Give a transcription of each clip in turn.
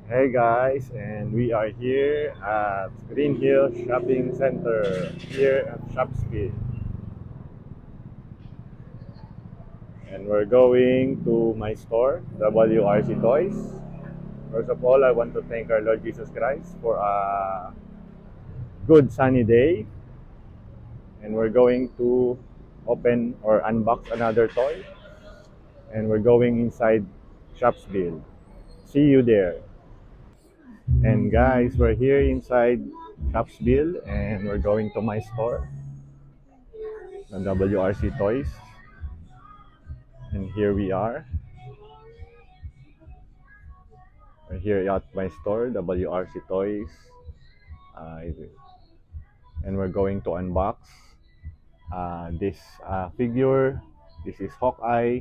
Hey guys, and we are here at Green Hill Shopping Center here at Shopspeed. And we're going to my store, WRC Toys. First of all, I want to thank our Lord Jesus Christ for a good sunny day. And we're going to open or unbox another toy. And we're going inside Shopsville. See you there. And guys, we're here inside Shopsville and we're going to my store, the WRC Toys. And here we are. We're here at my store, WRC Toys. Uh, and we're going to unbox this figure. This is Hawkeye,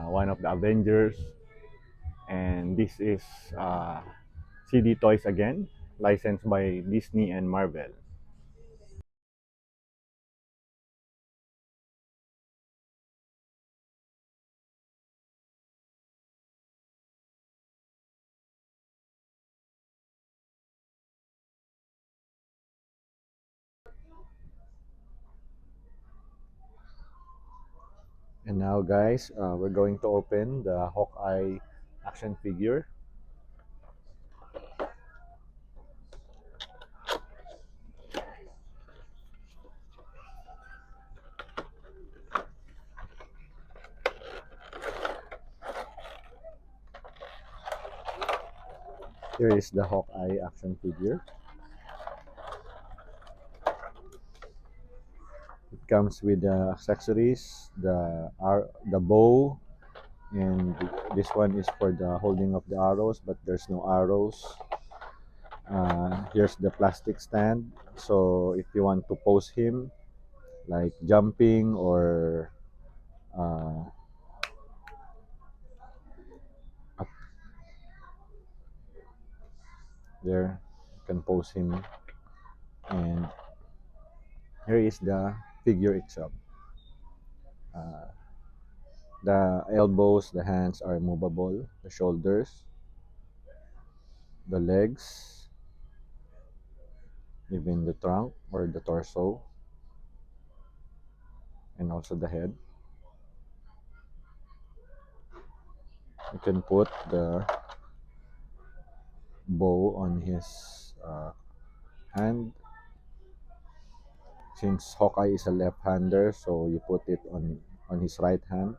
one of the Avengers. And this is CD Toys again, licensed by Disney and Marvel. And now, guys, we're going to open the Hawkeye action figure. Here is the Hawkeye action figure. It comes with the accessories, the bow, and this one is for the holding of the arrows, but there's no arrows. Here's the plastic stand, so if you want to pose him like jumping or uh, up there, you can pose him. And here is the figure itself. uh, the elbows, the hands are movable, the shoulders, the legs, even the trunk or the torso, and also the head. You can put the bow on his hand. Since Hawkeye is a left-hander, so you put it on his right hand.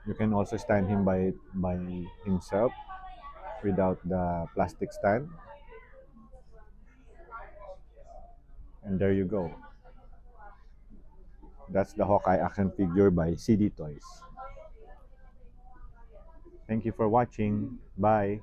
You can also stand him by himself without the plastic stand. And there you go. That's the Hawkeye action figure by CD Toys. Thank you for watching. Bye.